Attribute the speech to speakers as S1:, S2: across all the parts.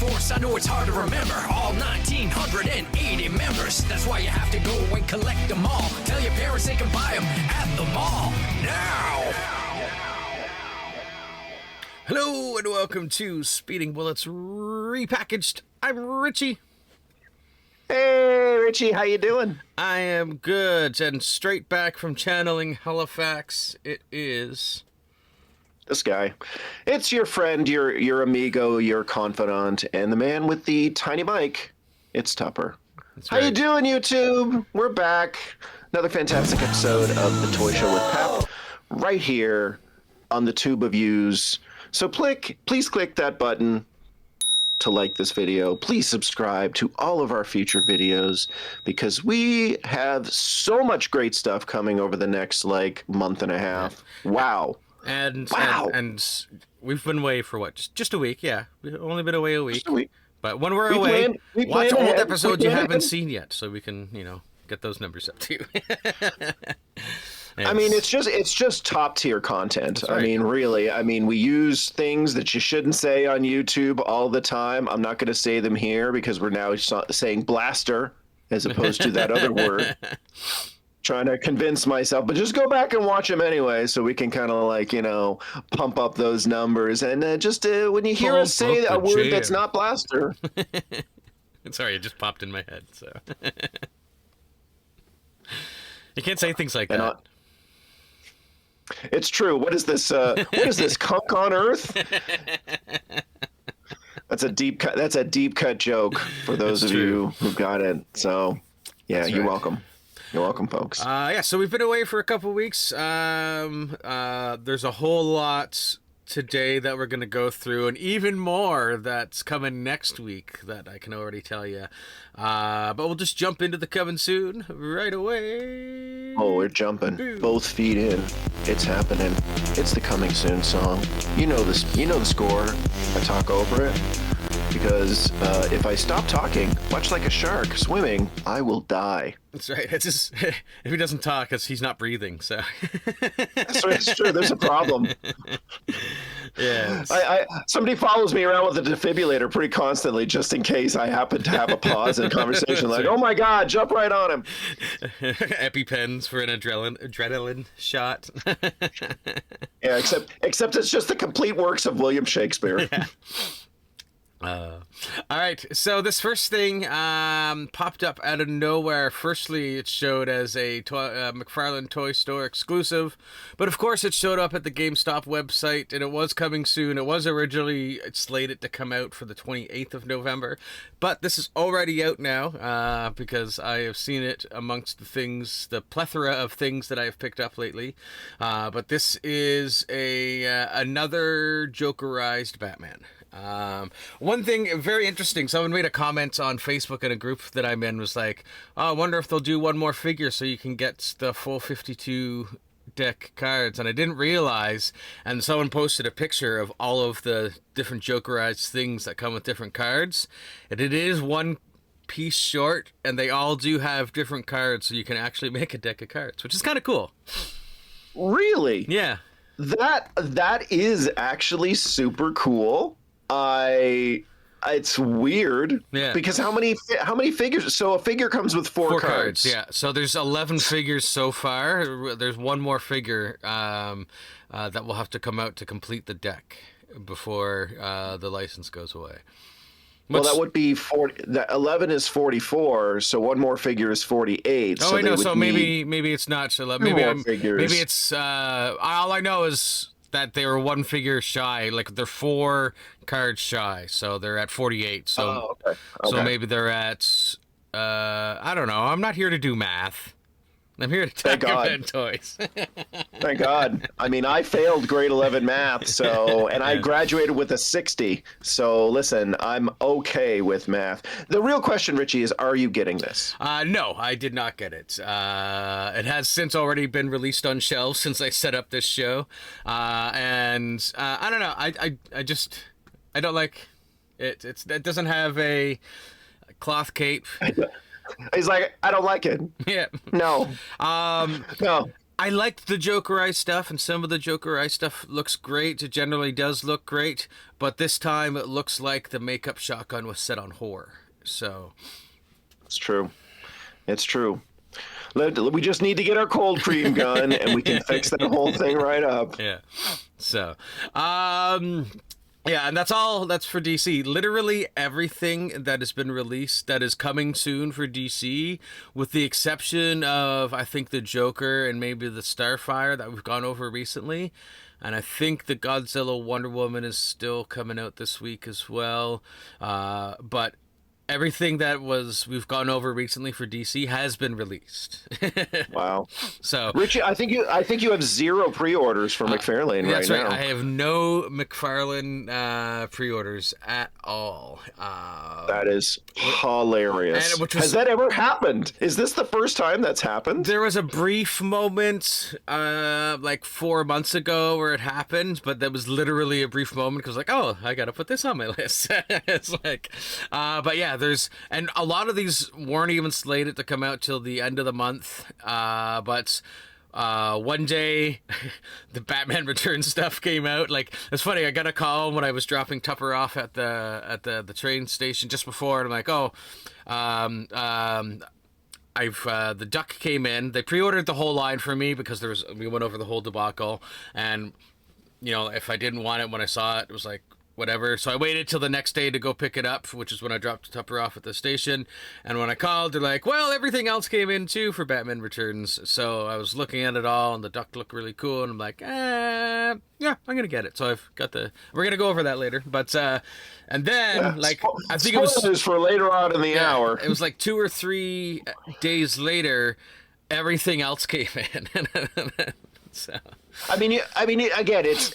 S1: force, I know it's hard to remember. All 1,980 members. That's why you have to go and collect them all. Tell your parents they can buy them at the mall now.
S2: Hello and welcome to Speeding Bullets Repackaged. I'm Richie.
S3: Hey, Richie, how you doing?
S2: I am good, and straight back from channeling Halifax, it is...
S3: This guy. It's your friend, your amigo, your confidant, and the man with the tiny mic. It's Tupper.
S2: That's
S3: How
S2: right.
S3: you doing, YouTube? We're back. Another fantastic episode of The Toy Show with Pep, right here on the tube of views. So please click that button to like this video. Please subscribe to all of our future videos because we have so much great stuff coming over the next month and a half. Wow.
S2: And we've been away for what? Just a week, yeah. We've only been away a week.
S3: Just a week.
S2: But when we're
S3: We
S2: away,
S3: plan
S2: watch old
S3: ahead.
S2: episodes
S3: We
S2: you
S3: plan
S2: haven't
S3: ahead.
S2: seen yet, so we can, get those numbers up too.
S3: I mean, it's just top tier content.
S2: That's right.
S3: I mean, really. I mean, we use things that you shouldn't say on YouTube all the time. I'm not going to say them here because we're now saying blaster as opposed to that other word. Trying to convince myself, but just go back and watch them anyway, so we can kind of pump up those numbers. And just when you hear us say a word that's not blaster,
S2: Sorry, it just popped in my head. So you can't say things like that.
S3: It's true. What is this? What is this? Kunk on Earth? That's a deep cut. That's a deep cut joke for those of you who got it. So, yeah,
S2: That's
S3: you're
S2: right.
S3: welcome. You're welcome, folks.
S2: So we've been away for a couple weeks. There's a whole lot today that we're going to go through, and even more that's coming next week that I can already tell you. But we'll just jump into the coming soon right away.
S3: Oh, we're jumping. Both feet in. It's happening. It's the coming soon song. You know this. You know the score. I talk over it because if I stop talking, much like a shark swimming, I will die.
S2: That's right. It's just, if he doesn't talk, he's not breathing. So
S3: That's right. It's true. There's a problem.
S2: yeah.
S3: Somebody follows me around with a defibrillator pretty constantly, just in case I happen to have a pause in conversation. Like, oh my God, jump right on him.
S2: EpiPens for an adrenaline shot.
S3: Yeah, except it's just the complete works of William Shakespeare.
S2: Yeah. All right, so this first thing popped up out of nowhere. Firstly, it showed as a Mcfarlane Toy Store exclusive, but of course it showed up at the GameStop website, and it was coming soon. It was originally slated to come out for the 28th of November, but this is already out now because I have seen it amongst the plethora of things that I have picked up lately. But this is another Jokerized Batman. One thing very interesting, someone made a comment on Facebook in a group that I'm in, was like, oh, I wonder if they'll do one more figure so you can get the full 52 deck cards. And I didn't realize, and someone posted a picture of all of the different Jokerized things that come with different cards, and it is one piece short, and they all do have different cards, so you can actually make a deck of cards, which is kind of cool.
S3: Really?
S2: Yeah.
S3: That is actually super cool. It's weird.
S2: Yeah.
S3: Because how many figures? So a figure comes with four cards.
S2: Yeah. So there's 11 figures so far. There's one more figure that will have to come out to complete the deck before the license goes away.
S3: Well, that would be 40. 11 is 44, so one more figure is 48.
S2: Oh,
S3: so
S2: I know. So maybe it's not 11. Maybe it's all I know is that they were one figure shy. Like they're 4 cards shy, so they're at 48. So
S3: okay.
S2: So maybe they're at I don't know. I'm not here to do math. I'm here to talk about toys.
S3: Thank God. I mean, I failed grade 11 math, and I graduated with a 60. So listen, I'm okay with math. The real question, Richie, is are you getting this?
S2: No, I did not get it. It has since already been released on shelves since I set up this show. And I don't know. I don't like it. It doesn't have a cloth cape.
S3: He's like, I don't like it.
S2: Yeah.
S3: No. No.
S2: I liked the Joker Eye stuff, and some of the Joker Eye stuff looks great. It generally does look great, but this time it looks like the makeup shotgun was set on horror. So
S3: It's true. It's true. We just need to get our cold cream gun, and we can fix that whole thing right up.
S2: yeah. So yeah, and that's all. That's for DC. Literally everything that has been released that is coming soon for DC, with the exception of, I think, the Joker and maybe the Starfire that we've gone over recently. And I think the Godzilla Wonder Woman is still coming out this week as well. But everything that we've gone over recently for DC has been released.
S3: Wow.
S2: So
S3: Richie, I think you have 0 pre-orders for Mcfarlane
S2: that's
S3: right now.
S2: I have no Mcfarlane pre-orders at all.
S3: That is hilarious. Has that ever happened? Is this the first time that's happened?
S2: There was a brief moment, like 4 months ago, where it happened, but that was literally a brief moment because, like, oh, I gotta put this on my list. It's like, but yeah, and a lot of these weren't even slated to come out till the end of the month. But one day, the Batman Returns stuff came out. Like, it's funny. I got a call when I was dropping Tupper off at the train station just before, and I'm like, oh, the Duck came in. They pre-ordered the whole line for me because we went over the whole debacle, and if I didn't want it when I saw it, it was like, whatever. So I waited till the next day to go pick it up, which is when I dropped Tupper off at the station. And when I called, they're like, well, everything else came in too for Batman Returns. So I was looking at it all, and the Duck looked really cool, and I'm like, yeah, I'm gonna get it. So we're gonna go over that later. But and then I think it was
S3: for later on in the hour.
S2: It was like 2 or 3 days later, everything else came in. So.
S3: I mean, again, it's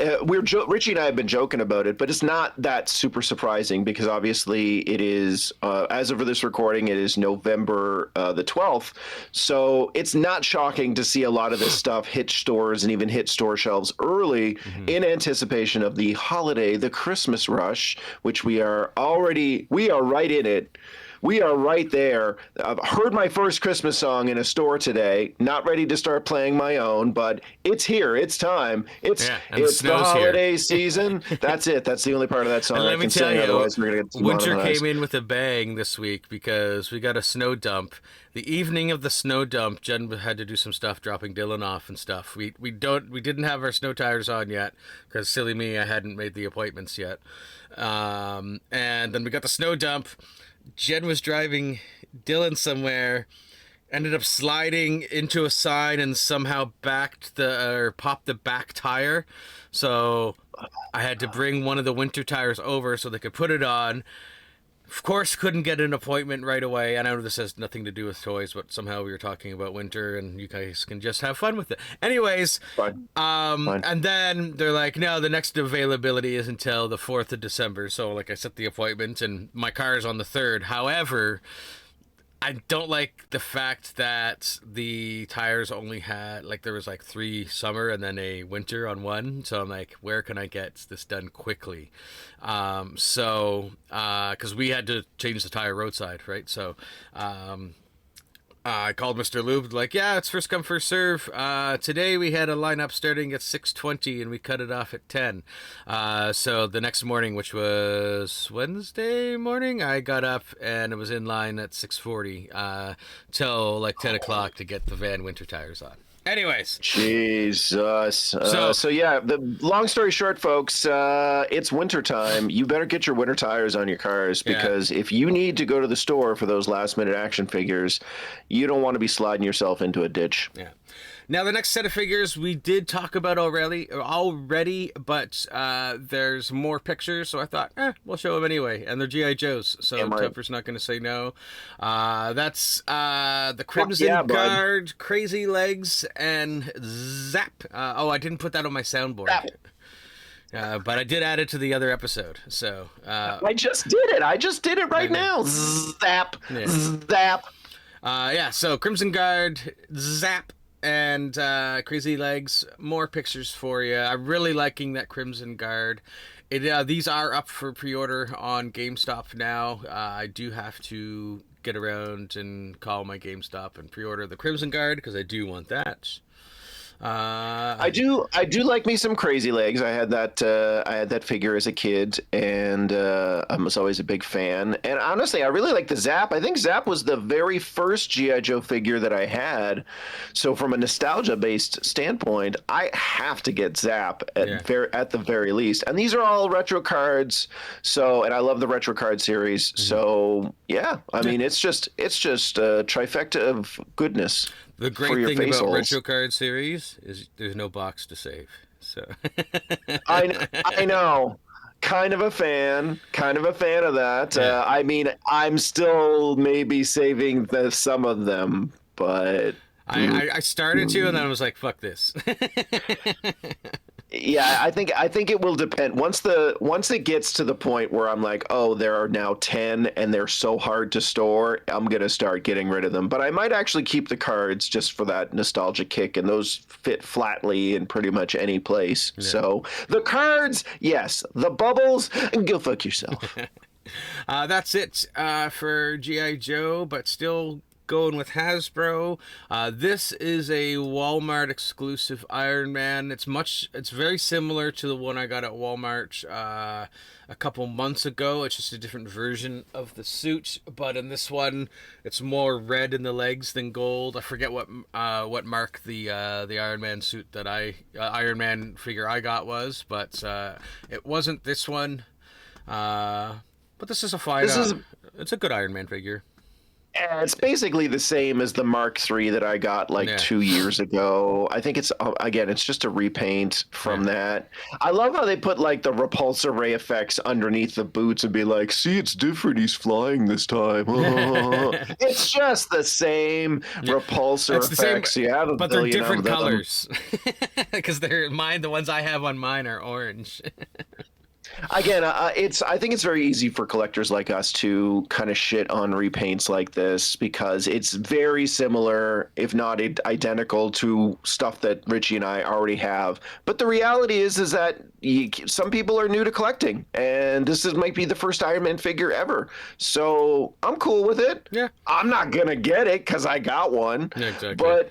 S3: Richie and I have been joking about it, but it's not that super surprising because obviously it is, as of this recording, it is November the 12th. So it's not shocking to see a lot of this stuff hit stores and even hit store shelves early in anticipation of the holiday, the Christmas rush, which we are right in it. We are right there. I've heard my first Christmas song in a store today. Not ready to start playing my own, but it's here. It's time. It's the holiday season. That's it. That's the only part of that song I can sing. Otherwise, we're gonna get
S2: winter came in with a bang this week because we got a snow dump. The evening of the snow dump, Jen had to do some stuff, dropping Dylan off and stuff. We didn't have our snow tires on yet because, silly me, I hadn't made the appointments yet. And then we got the snow dump. Jen was driving Dylan somewhere, ended up sliding into a sign and somehow popped the back tire. So I had to bring one of the winter tires over so they could put it on. Of course, couldn't get an appointment right away. I know this has nothing to do with toys, but somehow we were talking about winter, and you guys can just have fun with it. Anyways,
S3: Fine.
S2: And then they're like, no, the next availability is until the 4th of December. So, like, I set the appointment, and my car is on the 3rd. However, I don't like the fact that the tires only had, like, there was like 3 summer and then a winter on one. So I'm like, where can I get this done quickly? Because we had to change the tire roadside, right? So I called Mr. Lube, like, yeah, it's first come, first serve. Today we had a lineup starting at 6:20 and we cut it off at 10. So the next morning, which was Wednesday morning, I got up and it was in line at 6:40 till like 10 o'clock to get the van winter tires on. Anyways.
S3: Jesus. So yeah, the long story short, folks, it's winter time. You better get your winter tires on your cars because if you need to go to the store for those last minute action figures, you don't want to be sliding yourself into a ditch.
S2: Yeah. Now, the next set of figures we did talk about already, but there's more pictures, so I thought, we'll show them anyway. And they're G.I. Joes, so Tupper's not going to say no. That's the Crimson Guard, Crazy Legs, and Zap. I didn't put that on my soundboard. But I did add it to the other episode, so...
S3: I just did it. I just did it right now. Zap. Yeah. Zap.
S2: So Crimson Guard, Zap, and Crazy Legs, more pictures for you. I'm really liking that Crimson Guard. These are up for pre-order on GameStop now. I do have to get around and call my GameStop and pre-order the Crimson Guard because I do want that.
S3: I do like me some Crazy Legs. I had that figure as a kid, and I was always a big fan. And honestly, I really like the Zap. I think Zap was the very first GI Joe figure that I had. So from a nostalgia based standpoint, I have to get Zap at the very least. And these are all retro cards. So, and I love the retro card series. So yeah, I mean, it's just a trifecta of goodness.
S2: The great thing about retro card series is there's no box to save. So
S3: I know. Kind of a fan of that.
S2: Yeah.
S3: I mean, I'm still maybe saving some of them, but
S2: I started to, and then I was like, "Fuck this."
S3: yeah, I think it will depend. Once it gets to the point where I'm like, oh, there are now 10 and they're so hard to store, I'm gonna start getting rid of them. But I might actually keep the cards just for that nostalgia kick, and those fit flatly in pretty much any place. Yeah. So the cards, yes. The bubbles, go fuck yourself.
S2: That's it for G.I. Joe, but still going with Hasbro. This is a Walmart exclusive Iron Man. It's very similar to the one I got at Walmart a couple months ago. It's just a different version of the suit, but in this one it's more red in the legs than gold. I forget what mark the Iron Man suit that Iron Man figure I got was, but it wasn't this one. But this is a fine. It's a good Iron Man figure.
S3: It's basically the same as the Mark III that I got 2 years ago. I think it's just a repaint from that. I love how they put the repulsor ray effects underneath the boots and be like, see, it's different. He's flying this time. It's just the same repulsor effects.
S2: But they're different colors. Because the ones I have on mine are orange.
S3: Again, I think it's very easy for collectors like us to kind of shit on repaints like this because it's very similar, if not identical, to stuff that Richie and I already have. But the reality is that some people are new to collecting, and this might be the first Iron Man figure ever. So I'm cool with it.
S2: Yeah,
S3: I'm not gonna get it because I got one.
S2: Yeah, exactly.
S3: But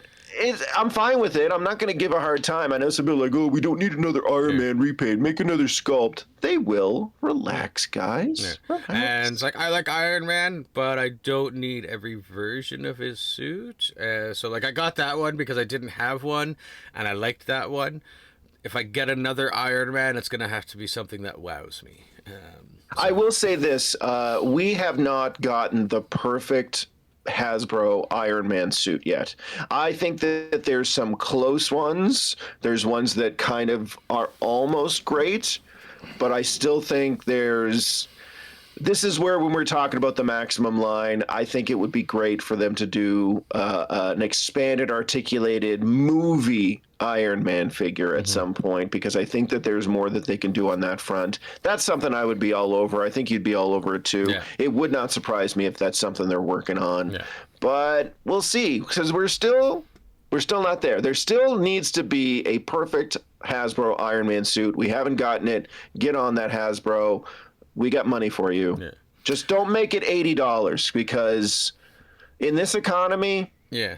S3: I'm fine with it. I'm not going to give a hard time. I know some people are like, oh, we don't need another Iron Man repaint. Make another sculpt. They will. Relax, guys.
S2: Yeah.
S3: Relax.
S2: And it's like, I like Iron Man, but I don't need every version of his suit. So I got that one because I didn't have one, and I liked that one. If I get another Iron Man, it's going to have to be something that wows me.
S3: I will say this. We have not gotten the perfect Hasbro Iron Man suit yet. I think that there's some close ones. There's ones that kind of are almost great, but I still think this is where, when we're talking about the Maximum line, I think it would be great for them to do an expanded, articulated movie Iron Man figure at some point, because I think that there's more that they can do on that front. That's something I would be all over. I think you'd be all over it too. Yeah. It would not surprise me if that's something they're working on. Yeah. But we'll see, because we're still not there. There still needs to be a perfect Hasbro Iron Man suit. We haven't gotten it. Get on that, Hasbro. We got money for you. Yeah. Just don't make it $80, because in this economy,
S2: yeah,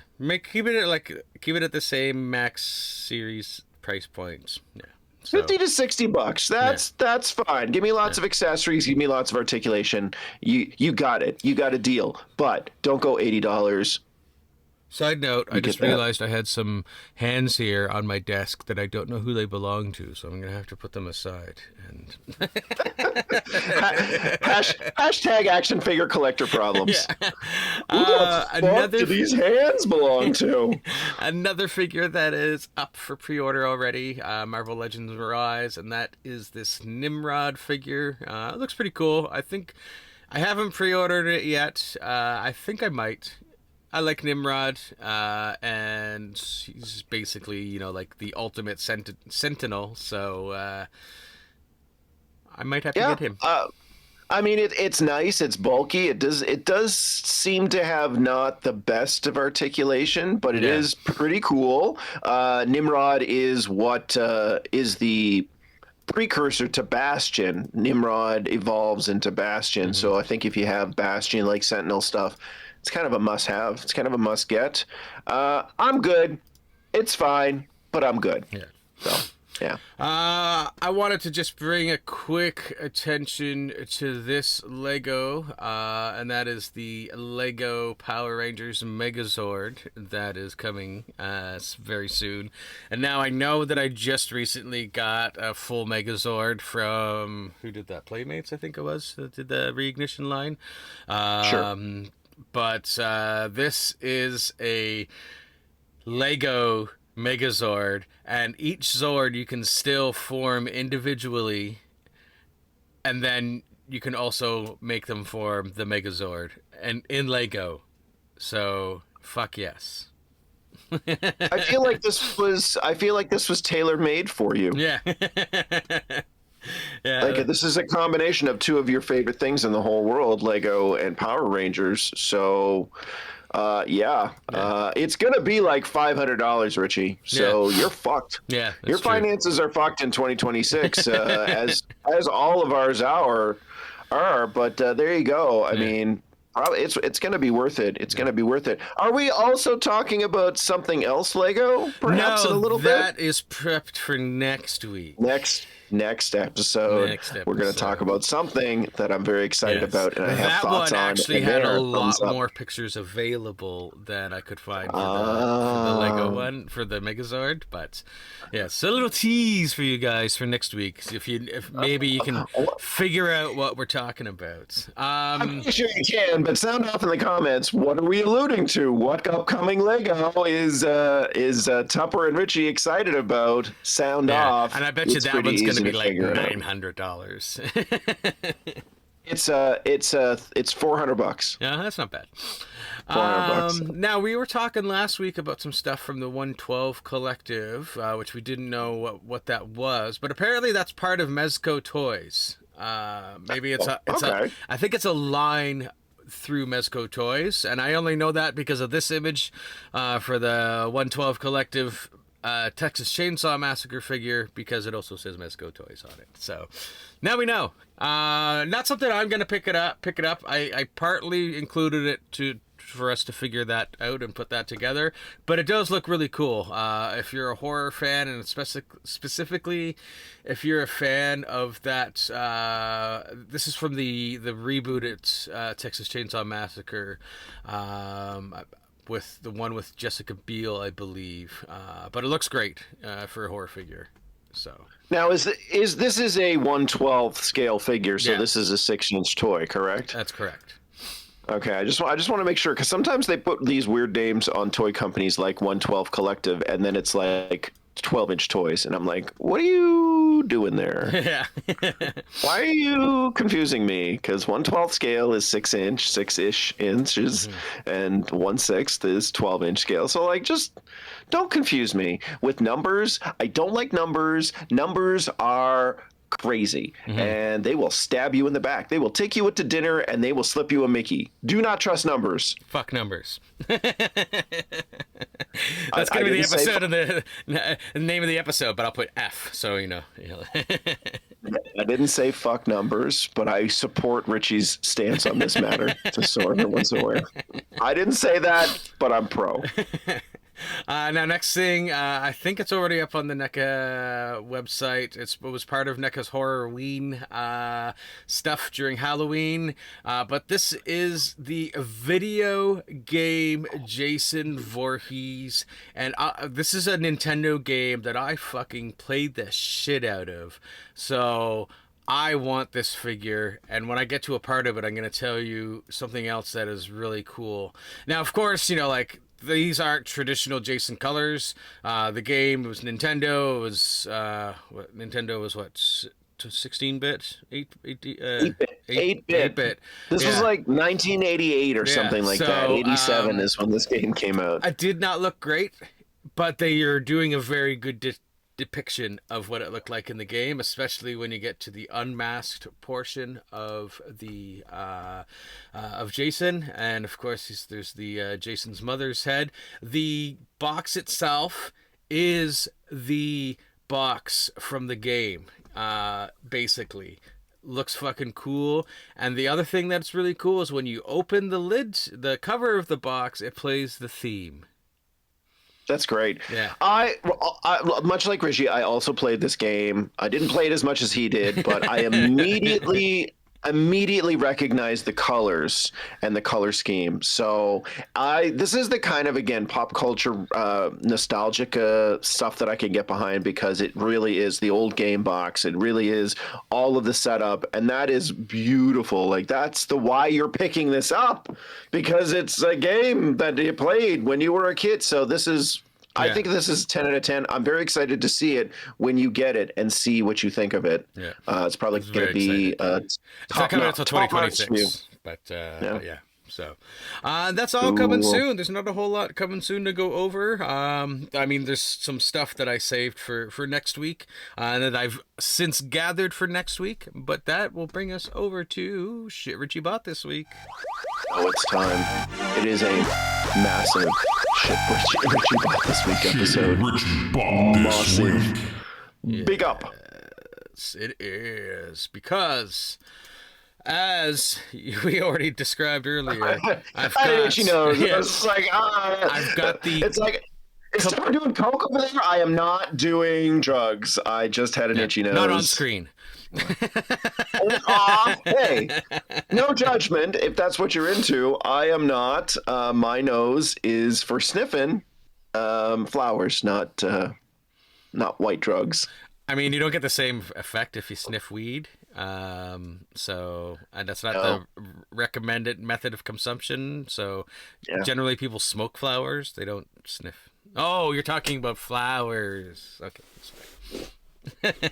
S2: keep it at the same Max series price points. Yeah, so.
S3: $50 to $60. That's fine. Give me lots of accessories. Give me lots of articulation. You got it. You got a deal. But don't go $80.
S2: Side note, I just realized I had some hands here on my desk that I don't know who they belong to, so I'm going to have to put them aside. And
S3: Hashtag action figure collector problems.
S2: Yeah.
S3: Who the fuck do these hands belong to?
S2: Another figure that is up for pre-order already, Marvel Legends Rise, and that is this Nimrod figure. It looks pretty cool. I think I haven't pre-ordered it yet. I think I might. I like Nimrod, and he's basically, the ultimate sentinel, so I might have to get him.
S3: I mean, it's nice, it's bulky, it does seem to have not the best of articulation, but it is pretty cool. Nimrod is what is the precursor to Bastion. Nimrod evolves into Bastion, so I think if you have Bastion, like Sentinel stuff, it's kind of a must-have. It's kind of a must-get. I'm good. It's fine. but I'm good.
S2: Yeah.
S3: So, yeah.
S2: I wanted to just bring a quick attention to this Lego, and that is the Lego Power Rangers Megazord that is coming very soon. And now I know that I just recently got a full Megazord from, who did that? Playmates, I think it was, that did the Reignition line.
S3: Sure.
S2: But this is a Lego Megazord, and each Zord you can still form individually, and then you can also make them form the Megazord and in Lego. So fuck yes.
S3: I feel like this was tailor made for you.
S2: Yeah. Yeah.
S3: Like, this is a combination of two of your favorite things in the whole world, Lego and Power Rangers. So, it's gonna be like $500, Richie. So you're fucked.
S2: Yeah,
S3: your finances are fucked in 2026, as all of ours are. But there you go. I mean, probably it's gonna be worth it. It's gonna be worth it. Are we also talking about something else, Lego? Perhaps in a little bit.
S2: That is prepped for next week.
S3: Next episode, we're going to talk about something that I'm very excited about, and I have thoughts on.
S2: That one actually had a lot more pictures available than I could find for the Lego one, for the Megazord. But yeah, so a little tease for you guys for next week, if maybe you can figure out what we're talking about.
S3: I'm pretty sure you can, but sound off in the comments. What are we alluding to? What upcoming Lego is Tupper and Richie excited about? Sound off.
S2: And I bet you that one's going to be like $900.
S3: It's $400.
S2: Yeah, that's not bad.
S3: $400.
S2: Now, we were talking last week about some stuff from the 112 Collective, which we didn't know what that was, but apparently that's part of Mezco Toys. Maybe I think it's a line through Mezco Toys, and I only know that because of this image for the 112 Collective Texas Chainsaw Massacre figure, because it also says Mezco Toys on it. So now we know. Not something I'm gonna pick it up. I partly included it for us to figure that out and put that together, but it does look really cool. If you're a horror fan, and specifically if you're a fan of that, this is from the rebooted Texas Chainsaw Massacre, with the one with Jessica Biel, I believe, but it looks great for a horror figure. So
S3: now this is a 1/12 scale figure, so this is a 6-inch toy, correct?
S2: That's correct.
S3: Okay, I just want to make sure, because sometimes they put these weird names on toy companies like 112 Collective, and then it's like 12-inch toys, and I'm like, what are you doing there?
S2: Yeah.
S3: Why are you confusing me? Because 1/12 scale is 6-inch, 6-ish inches, and 1/6 is 12-inch scale. So, like, just don't confuse me with numbers. I don't like numbers. Numbers are crazy, and they will stab you in the back. They will take you out to dinner, and they will slip you a Mickey. Do not trust numbers.
S2: Fuck numbers. That's going to be the episode of the name of the episode, but I'll put F, so you know.
S3: I didn't say fuck numbers, but I support Richie's stance on this matter, just so everyone's aware. I didn't say that, but I'm pro.
S2: Now, next thing, I think it's already up on the NECA website. It was part of NECA's Horrorween stuff during Halloween. But this is the video game Jason Voorhees. And this is a Nintendo game that I fucking played the shit out of. So I want this figure, and when I get to a part of it, I'm going to tell you something else that is really cool. Now, of course, like, these aren't traditional Jason colors. The game was Nintendo. It was Nintendo was what, 16-bit, 8-bit.
S3: This was like 1988 or something like that. 87 is when this game came out.
S2: It did not look great, but they are doing a very good depiction of what it looked like in the game, especially when you get to the unmasked portion of the of Jason, and of course there's the Jason's mother's head. The box itself is the box from the game, basically. Looks fucking cool. And the other thing that's really cool is when you open the lid, the cover of the box, it plays the theme.
S3: That's great.
S2: Yeah.
S3: I much like Richie, I also played this game. I didn't play it as much as he did, but I immediately recognized the colors and the color scheme. So this is the kind of, again, pop culture nostalgic stuff that I can get behind, because it really is the old game box. It really is all of the setup, and that is beautiful. Like, that's the why you're picking this up, because it's a game that you played when you were a kid. So this is, I think this is 10 out of 10. I'm very excited to see it when you get it and see what you think of it.
S2: Yeah.
S3: It's probably going to be
S2: it's not coming until 2026, but yeah. So that's all coming soon. There's not a whole lot coming soon to go over. I mean, there's some stuff that I saved for next week that I've since gathered for next week, but that will bring us over to Shit Richie Bought this week.
S3: Oh, it's time. It is a massive Shit Richie Bought this week episode.
S4: Richie Bought this week.
S3: Big up.
S2: Yes, it is, because as we already described earlier, I've got,
S3: she knows. It's like,
S2: I've got the.
S3: It's like, is Tupper doing coke over there? I am not doing drugs. I just had an itchy nose.
S2: Not on screen.
S3: Hey, no judgment if that's what you're into. I am not. My nose is for sniffing flowers, not white drugs.
S2: I mean, you don't get the same effect if you sniff weed. So, and that's not the recommended method of consumption. So generally people smoke flowers. They don't sniff. Oh, you're talking about flowers. Okay.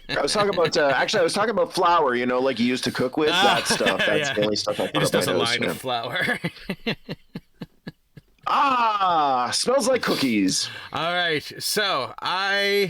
S3: I was talking about, actually I was talking about flour, you know, like you used to cook with, that stuff. That's the only stuff I put
S2: He just
S3: up
S2: does
S3: my
S2: a
S3: nose.
S2: line of flour.
S3: Smells like cookies.
S2: All right, so I'm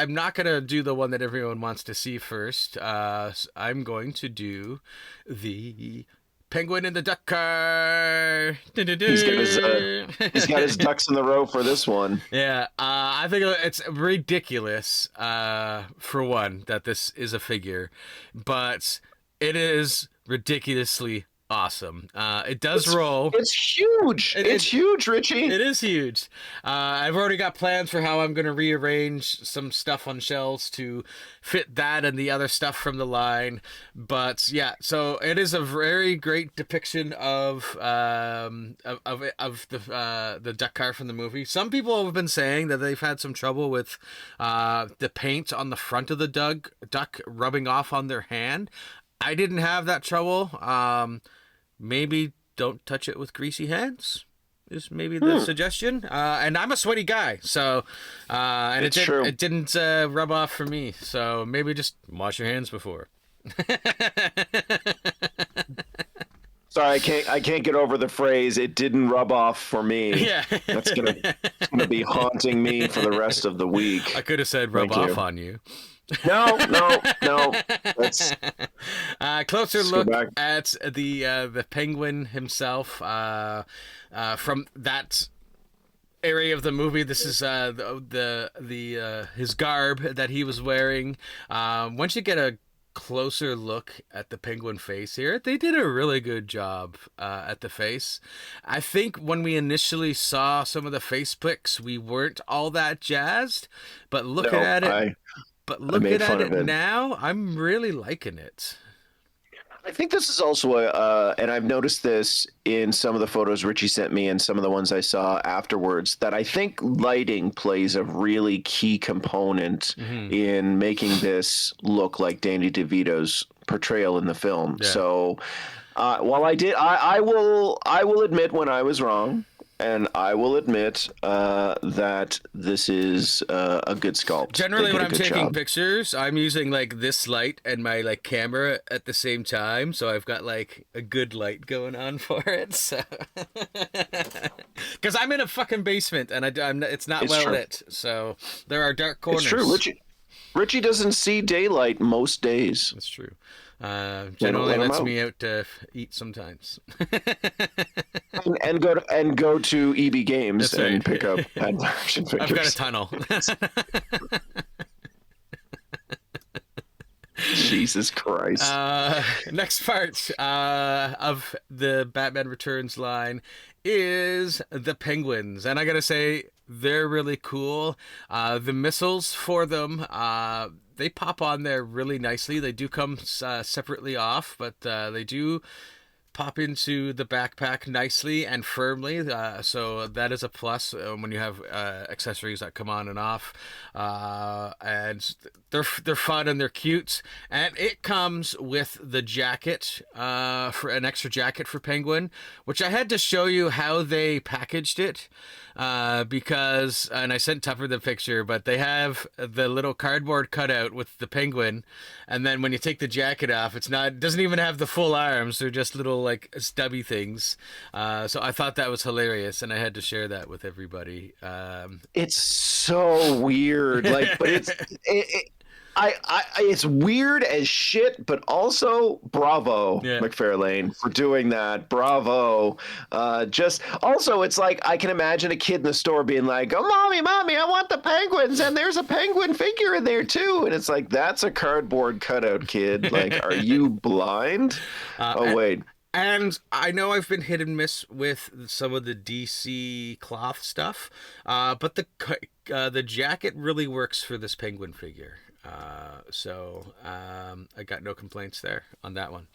S2: not gonna do the one that everyone wants to see first. I'm going to do the Penguin in the Duck Car.
S3: He's got his ducks in the row for this one.
S2: Yeah, I think it's ridiculous, for one, that this is a figure, but it is ridiculously awesome. It does roll.
S3: It's huge. It's huge, Richie.
S2: It is huge. I've already got plans for how I'm going to rearrange some stuff on shelves to fit that and the other stuff from the line. But yeah, so it is a very great depiction of the duck car from the movie. Some people have been saying that they've had some trouble with the paint on the front of the duck rubbing off on their hand. I didn't have that trouble. Maybe don't touch it with greasy hands is maybe the suggestion. And I'm a sweaty guy, so and it didn't rub off for me. So maybe just wash your hands before.
S3: Sorry, I can't get over the phrase "it didn't rub off for me."
S2: Yeah,
S3: it's gonna be haunting me for the rest of the week.
S2: I could have said "rub off" on you.
S3: No. Let's
S2: closer look at the Penguin himself from that area of the movie. This is his garb that he was wearing. Once you get a closer look at the Penguin face here, they did a really good job at the face. I think when we initially saw some of the face pics, we weren't all that jazzed, but looking at it. But looking at it now, I'm really liking it.
S3: I think this is also and I've noticed this in some of the photos Richie sent me and some of the ones I saw afterwards, that I think lighting plays a really key component in making this look like Danny DeVito's portrayal in the film. Yeah. So while I will admit when I was wrong. And I will admit that this is a good sculpt.
S2: Generally, when I'm taking pictures, I'm using like this light and my like camera at the same time, so I've got like a good light going on for it. So, because I'm in a fucking basement and it's not well lit, so there are dark corners.
S3: It's true. Richie doesn't see daylight most days.
S2: That's true. Generally lets me out to eat sometimes.
S3: and go to EB Games and pick up action figures.
S2: I've got a tunnel.
S3: Jesus Christ.
S2: Next part of the Batman Returns line is the Penguins, and I gotta say They're really cool. The missiles for them, they pop on there really nicely. They do come separately off, but they do pop into the backpack nicely and firmly, so that is a plus when you have accessories that come on and off, and they're fun and they're cute. And it comes with the jacket, for an extra jacket for Penguin, which I had to show you how they packaged it, because, and I sent Tupper the picture, but they have the little cardboard cutout with the Penguin, and then when you take the jacket off, it doesn't even have the full arms. They're just little like stubby things. So I thought that was hilarious, and I had to share that with everybody.
S3: It's so weird, like, but it's weird as shit, but also bravo, Mcfarlane, for doing that. Bravo. Just also, it's like I can imagine a kid in the store being like, "Oh, mommy, I want the penguins, and there's a penguin figure in there too." And it's like, that's a cardboard cutout, kid. Like, are you blind? Oh wait.
S2: And I know I've been hit and miss with some of the DC cloth stuff, but the jacket really works for this Penguin figure. So I got no complaints there on that one.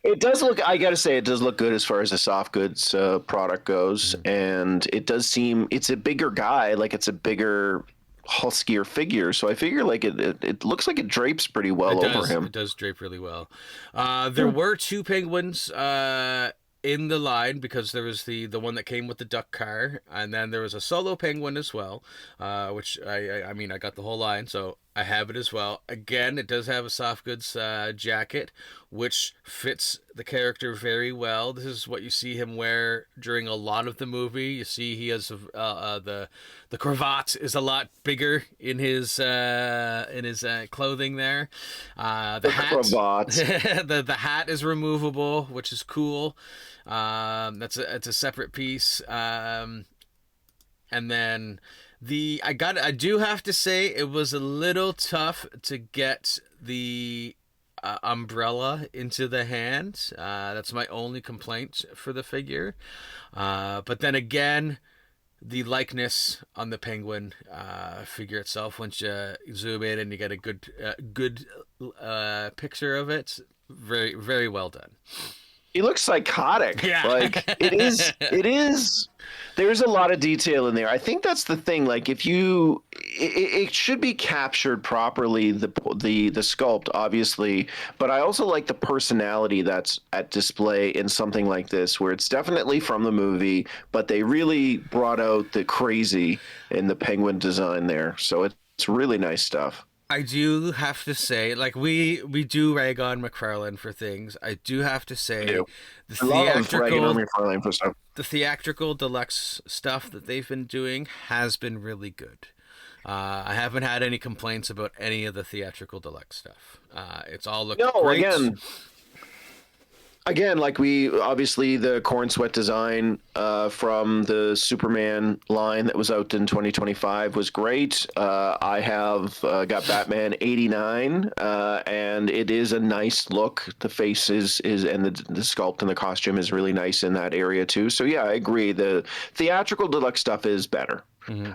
S3: It does look, I gotta say, it does look good as far as the soft goods product goes. And it does seem, it's a bigger guy, like it's a bigger, huskier figure. So I figure like it looks like it drapes pretty well over him.
S2: It does drape really well. There were two Penguins in the line, because there was the one that came with the duck car, and then there was a solo Penguin as well, which I mean, I got the whole line, so I have it as well. Again, it does have a soft goods jacket, which fits the character very well. This is what you see him wear during a lot of the movie. You see he has the cravat is a lot bigger in his clothing there. The hat,
S3: cravat.
S2: the hat is removable, which is cool. It's a separate piece. And then I do have to say it was a little tough to get the umbrella into the hand. That's my only complaint for the figure. But then again, the likeness on the Penguin figure itself, once you zoom in and you get a good picture of it, very, very well done.
S3: He looks psychotic.
S2: Yeah.
S3: Like it is. There's a lot of detail in there. I think that's the thing. Like if it should be captured properly, the sculpt, obviously, but I also like the personality that's at display in something like this, where it's definitely from the movie, but they really brought out the crazy in the Penguin design there. So it's really nice stuff.
S2: I do have to say, like, we do rag on Mcfarlane for things. I do have to say, the theatrical deluxe stuff that they've been doing has been really good. I haven't had any complaints about any of the theatrical deluxe stuff. It's all looked great. Again, like obviously the Corn Sweat design from the Superman line that was out in 2025 was great. I have got Batman 89, and it is a nice look. The face is and the sculpt and the costume is really nice in that area too. So yeah, I agree. The theatrical deluxe stuff is better.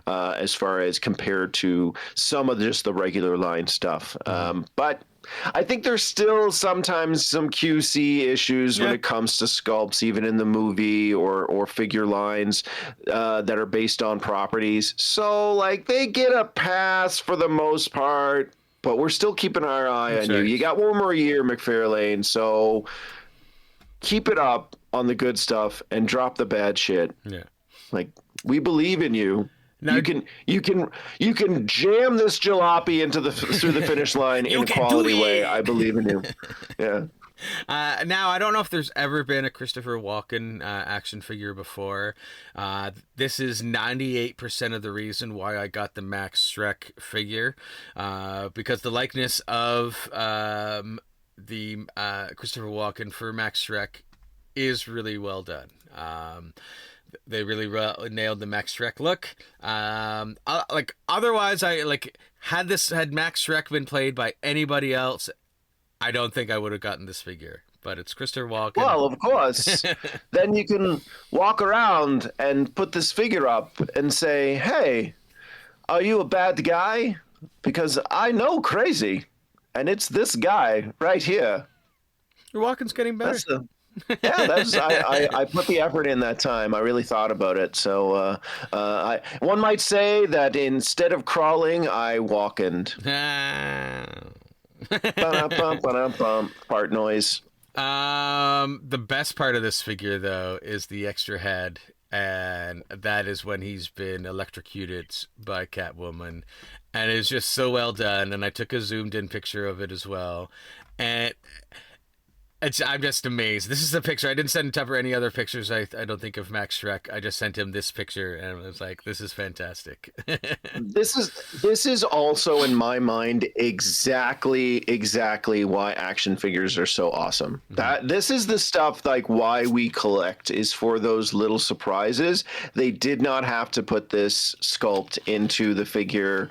S2: As far as compared to some of just the regular line stuff. But I think there's still sometimes some QC issues when it comes to sculpts, even in the movie or figure lines that are based on properties. So, like, they get a pass for the most part, but we're still keeping our eye on you. You got one more year, Mcfarlane, so keep it up on the good stuff and drop the bad shit. Yeah. Like, we believe in you. Now, you can jam this jalopy through the finish line in a quality way. I believe in you. Yeah. Now, I don't know if there's ever been a Christopher Walken action figure before. This is 98% of the reason why I got the Max Schreck figure, because the likeness of the Christopher Walken for Max Schreck is really well done. They really nailed the Max Schreck look. Otherwise, had Max Schreck been played by anybody else, I don't think I would have gotten this figure. but it's Christopher Walken.
S3: Well, of course. Then you can walk around and put this figure up and say, "Hey, are you a bad guy? Because I know crazy, and it's this guy right here."
S2: Your Walken's getting better.
S3: I put the effort in that time. I really thought about it. So one might say that instead of crawling, I walkened. Fart noise.
S2: The best part of this figure, though, is the extra head, and that is when he's been electrocuted by Catwoman, and it's just so well done. And I took a zoomed-in picture of it as well, and I'm just amazed. This is the picture. I didn't send Tupper any other pictures. I don't think of Max Shrek. I just sent him this picture, and I was like, "This is fantastic."
S3: This is also in my mind exactly why action figures are so awesome. This is the stuff like why we collect is for those little surprises. They did not have to put this sculpt into the figure.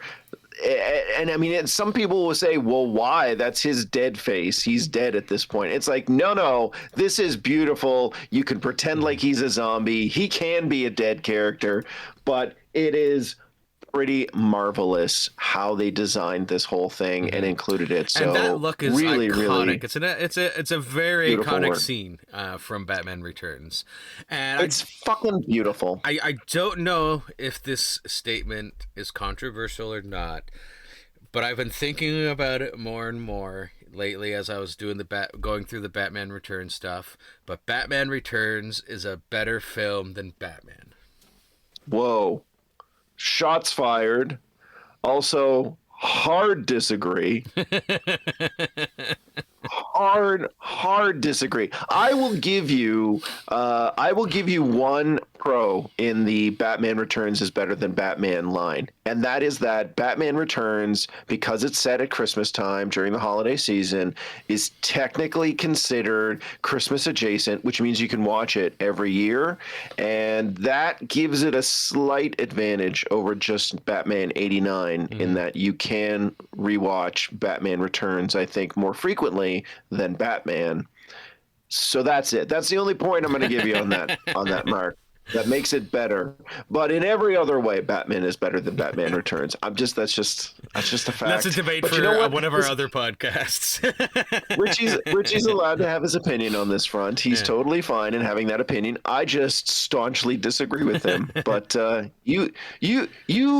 S3: And I mean, some people will say, well, why? That's his dead face. He's dead at this point. It's like, no, this is beautiful. You can pretend like he's a zombie. He can be a dead character, but it is pretty marvelous how they designed this whole thing and included it. So
S2: and that look is
S3: really,
S2: iconic.
S3: really
S2: it's a very iconic
S3: work.
S2: scene from Batman Returns, and
S3: it's fucking beautiful.
S2: I don't know if this statement is controversial or not, but I've been thinking about it more and more lately as I was doing going through the Batman Returns stuff. But Batman Returns is a better film than Batman.
S3: Whoa. Shots fired. Also, hard disagree. hard disagree. I will give you one pro in the Batman Returns is better than Batman line, and that is that Batman Returns, because it's set at Christmas time during the holiday season, is technically considered Christmas adjacent, which means you can watch it every year, and that gives it a slight advantage over just Batman 89 in that you can rewatch Batman Returns, I think, more frequently than Batman. So that's it. That's the only point I'm going to give you on that, Mark. That makes it better, but in every other way, Batman is better than Batman Returns. That's just a fact.
S2: That's a debate
S3: but
S2: for one of our other podcasts.
S3: Richie's allowed to have his opinion on this front. He's totally fine in having that opinion. I just staunchly disagree with him. But you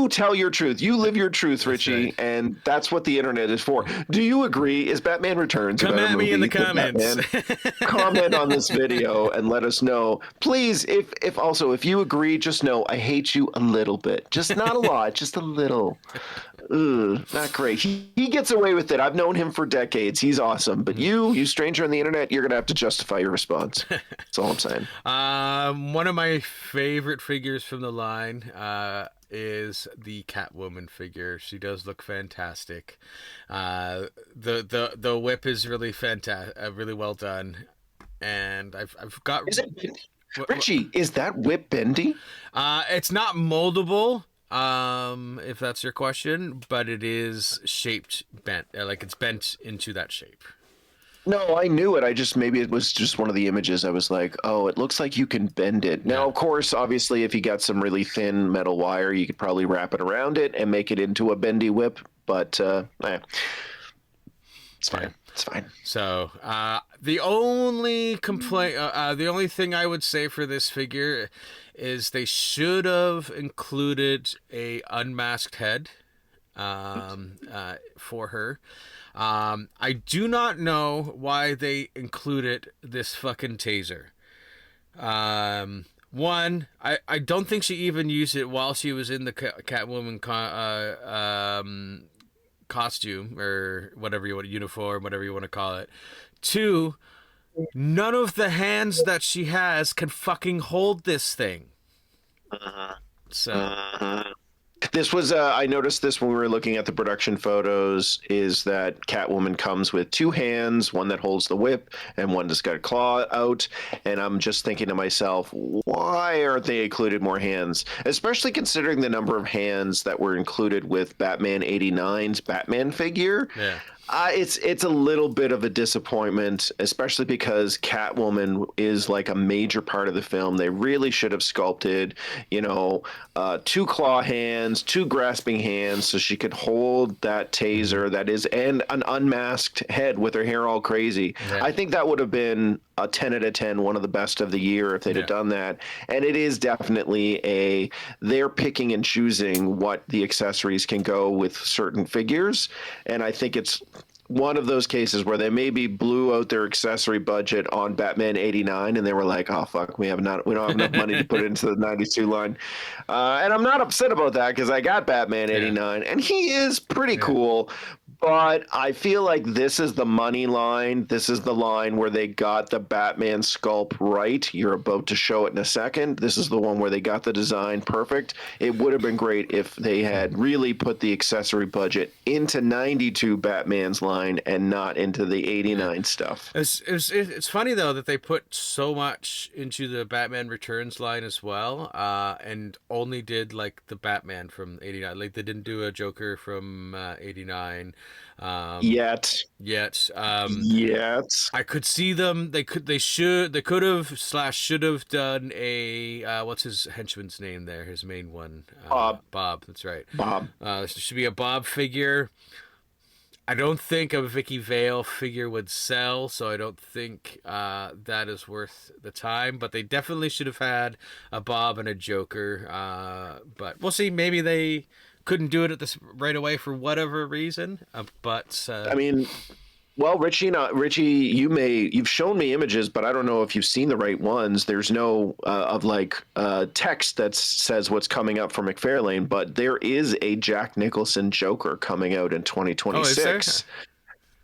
S3: tell your truth. You live your truth, Richie,
S2: right.
S3: And that's what the internet is for. Do you agree? Is Batman Returns a
S2: Come
S3: better
S2: at me in the
S3: movie than
S2: comments.
S3: Batman? Comment on this video and let us know, please. If you agree, just know I hate you a little bit. Just not a lot, just a little. Not great. He gets away with it. I've known him for decades. He's awesome. But you stranger on the internet, you're going to have to justify your response. That's all I'm saying.
S2: One of my favorite figures from the line is the Catwoman figure. She does look fantastic. The whip is really fantastic, really well done. And I've got...
S3: Richie, is that whip bendy?
S2: It's not moldable, if that's your question, but it is bent, like it's bent into that shape.
S3: No, I knew it. Maybe it was just one of the images. I was like, oh, it looks like you can bend it. Now, of course, obviously, if you got some really thin metal wire, you could probably wrap it around it and make it into a bendy whip, but it's fine. It's fine.
S2: So the only the only thing I would say for this figure is they should have included a unmasked head for her. I do not know why they included this fucking taser. One, I don't think she even used it while she was in the Catwoman costume or whatever uniform, whatever you want to call it. Two, none of the hands that she has can fucking hold this thing. So
S3: this was I noticed this when we were looking at the production photos, is that Catwoman comes with two hands, one that holds the whip and one that's got a claw out, and I'm just thinking to myself, why aren't they included more hands? Especially considering the number of hands that were included with Batman 89's Batman figure.
S2: Yeah.
S3: It's a little bit of a disappointment, especially because Catwoman is like a major part of the film. They really should have sculpted, two claw hands, two grasping hands, so she could hold that taser that is, and an unmasked head with her hair all crazy.
S2: Yeah.
S3: I think that would have been a 10 out of 10, one of the best of the year if they'd have done that. And it is definitely they're picking and choosing what the accessories can go with certain figures. And I think it's one of those cases where they maybe blew out their accessory budget on Batman 89 and they were like, oh fuck, we don't have enough money to put it into the 92 line. And I'm not upset about that because I got Batman 89 and he is pretty cool. But I feel like this is the money line. This is the line where they got the Batman sculpt right. You're about to show it in a second. This is the one where they got the design perfect. It would have been great if they had really put the accessory budget into 92 Batman's line and not into the 89 stuff.
S2: It's funny, though, that they put so much into the Batman Returns line as well, and only did, like, the Batman from 89. Like, they didn't do a Joker from 89.
S3: Yet.
S2: I could see them. They could have / should have done a what's his henchman's name there? His main one. Bob. That's right.
S3: Bob.
S2: There should be a Bob figure. I don't think a Vicky Vale figure would sell, so I don't think that is worth the time. But they definitely should have had a Bob and a Joker. But we'll see. Maybe they couldn't do it at this right away for whatever reason. I mean,
S3: well, Richie, you've shown me images, but I don't know if you've seen the right ones. There's no text that says what's coming up for Mcfarlane, but there is a Jack Nicholson Joker coming out in 2026.
S2: Oh, is there?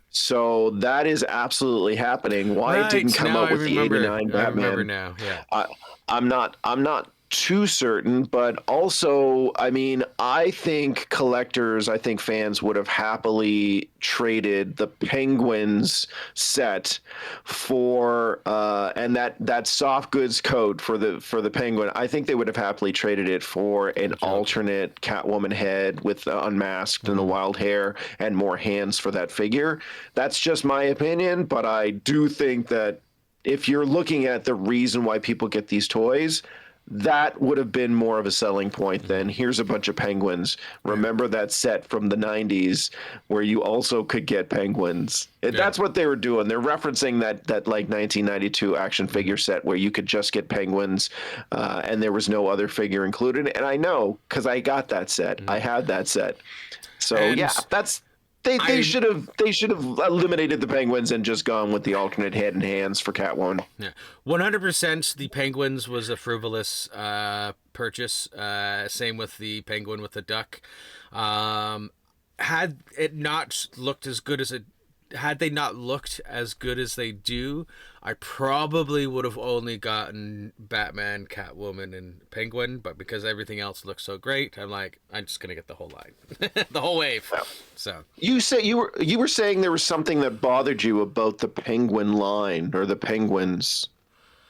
S3: So that is absolutely happening. Why it didn't come out with the 89 Batman?
S2: I remember now. Yeah.
S3: I'm not too certain, but also, I mean, I think fans would have happily traded the Penguins set for and that soft goods coat for the Penguin. I think they would have happily traded it for an alternate Catwoman head with the unmasked and the wild hair and more hands for that figure. That's just my opinion, but I do think that if you're looking at the reason why people get these toys, that would have been more of a selling point than here's a bunch of penguins. Remember that set from the 90s where you also could get penguins. That's what they were doing. They're referencing that like 1992 action figure set where you could just get penguins and there was no other figure included. And I know because I got that set. I had that set. So They should have eliminated the Penguins and just gone with the alternate head and hands for Catwoman.
S2: Yeah, 100%. The Penguins was a frivolous purchase. Same with the Penguin with the duck. Had it not looked as good as it, had they not looked as good as they do, I probably would have only gotten Batman, Catwoman, and Penguin. But because everything else looks so great, I'm like, I'm just gonna get the whole line, the whole wave. So
S3: you said you were saying there was something that bothered you about the Penguin line or the Penguins.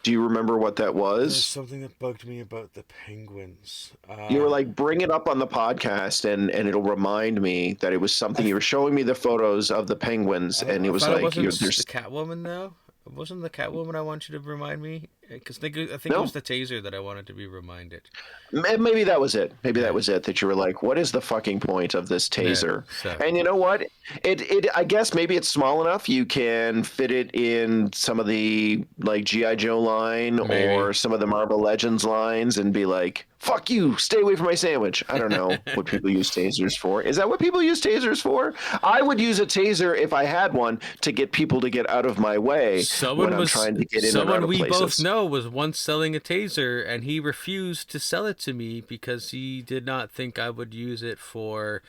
S3: Do you remember what that was?
S2: There's something that bugged me about the Penguins.
S3: You were like, bring it up on the podcast, and it'll remind me that it was something. You were showing me the photos of the Penguins, and it was like,
S2: there's the Catwoman though. It wasn't the Catwoman I want you to remind me? Because I think it was the taser that I wanted to be reminded.
S3: Maybe that was it. Maybe that was it, that you were like, what is the fucking point of this taser?
S2: Yeah,
S3: and you know what? I guess maybe it's small enough you can fit it in some of the like G.I. Joe line or some of the Marvel Legends lines and be like, fuck you, stay away from my sandwich. I don't know what people use tasers for. Is that what people use tasers for? I would use a taser if I had one to get people to get out of my way when I'm trying to get in and out of places.
S2: Someone we both know was once selling a taser, and he refused to sell it to me because he did not think I would use it for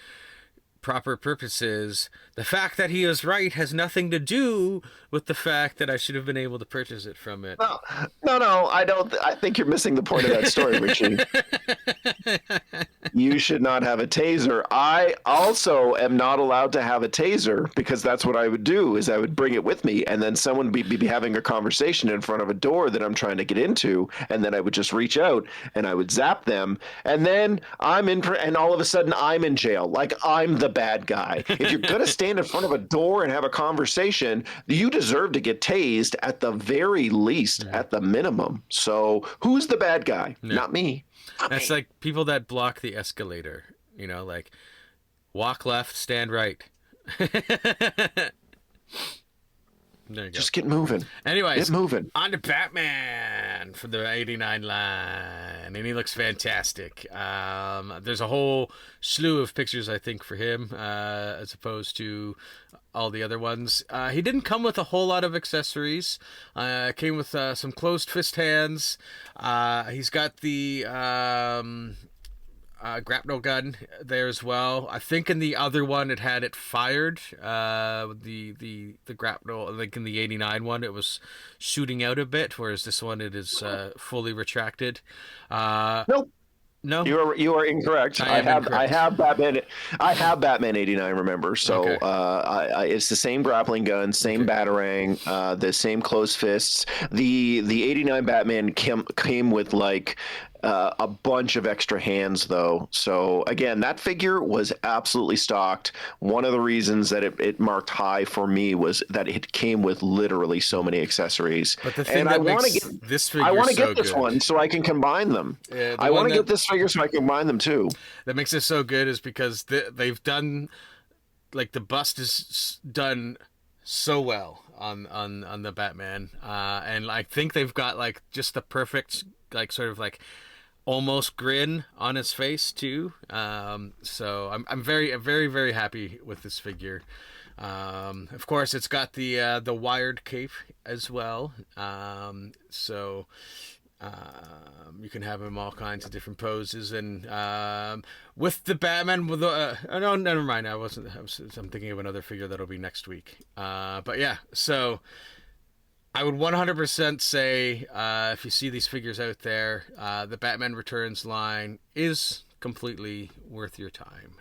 S2: proper purposes, the fact that he is right has nothing to do with the fact that I should have been able to purchase it from it.
S3: No, I don't. I think you're missing the point of that story, Richie. You should not have a taser. I also am not allowed to have a taser because that's what I would do is I would bring it with me, and then someone would be having a conversation in front of a door that I'm trying to get into, and then I would just reach out and I would zap them, and then and all of a sudden I'm in jail. Like, I'm the bad guy. If you're going to stand in front of a door and have a conversation, you deserve to get tased at the very least, at the minimum. So who's the bad guy?
S2: Yeah.
S3: Not me.
S2: That's like people that block the escalator, you know, like walk left, stand right. There you go.
S3: Just get moving.
S2: Anyways,
S3: get moving.
S2: On to Batman for the 89 line, and he looks fantastic. There's a whole slew of pictures, I think, for him, as opposed to all the other ones. He didn't come with a whole lot of accessories. Came with some closed fist hands. He's got the grapnel gun there as well. I think in the other one it had it fired. The grapnel, like in the 89 one, it was shooting out a bit, whereas this one it is fully retracted.
S3: Nope.
S2: No,
S3: you are incorrect. I have Batman 89. Remember, so okay. It's the same grappling gun, same batarang, the same closed fists. The 89 Batman came with like a bunch of extra hands, though. So again, that figure was absolutely stocked. One of the reasons that it marked high for me was that it came with literally so many accessories.
S2: But the thing that makes this figure
S3: I want to
S2: so
S3: get this
S2: good.
S3: one so I can combine them.
S2: Yeah,
S3: I want to get this figure so I can combine them too.
S2: That makes it so good is because they've done, like, the bust is done so well on the Batman, and I think they've got like just the perfect, like, sort of like almost grin on his face too. So I'm very, very, very happy with this figure. Of course, it's got the wired cape as well. So you can have him all kinds of different poses, and with the Batman with no, never mind. I'm thinking of another figure that'll be next week. But yeah, so I would 100% say if you see these figures out there, the Batman Returns line is completely worth your time.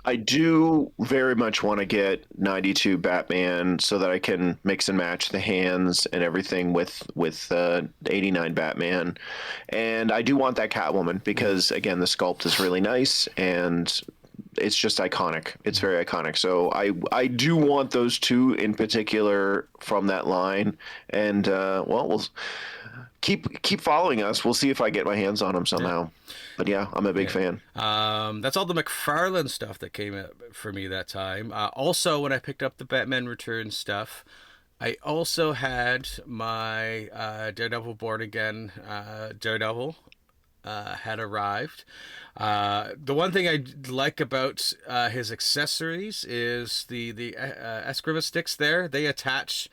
S3: I do very much want to get 92 Batman so that I can mix and match the hands and everything with 89 Batman. And I do want that Catwoman because, again, the sculpt is really nice and it's just iconic. It's very iconic. So I do want those two in particular from that line. And, well, we'll keep following us. We'll see if I get my hands on them somehow. Yeah. But yeah, I'm a big fan.
S2: That's all the Mcfarlane stuff that came out for me that time. Also, when I picked up the Batman Returns stuff, I also had my Daredevil Born Again Daredevil had arrived. The one thing I like about his accessories is the Escrima sticks there. They attach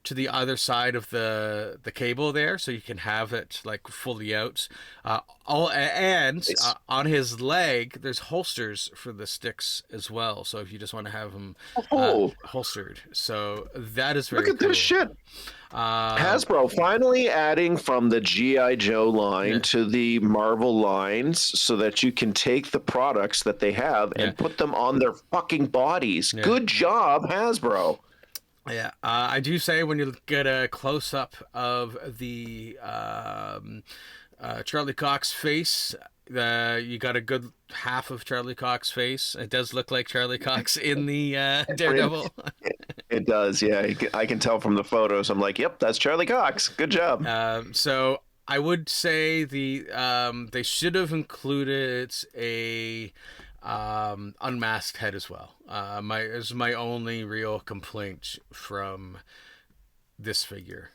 S2: to the other side of the cable there, so you can have it like fully out. On his leg, there's holsters for the sticks as well. So if you just want to have them holstered, so that is very.
S3: Look at
S2: cool.
S3: This shit. Hasbro finally adding from the G.I. Joe line to the Marvel lines so that you can take the products that they have and put them on their fucking bodies. Yeah. Good job, Hasbro.
S2: Yeah, I do say when you get a close-up of the Charlie Cox face, you got a good half of Charlie Cox's face. It does look like Charlie Cox in the Daredevil.
S3: It does, yeah. I can tell from the photos. I'm like, yep, that's Charlie Cox. Good job.
S2: So I would say they should have included a unmasked head as well. Is my only real complaint from this figure.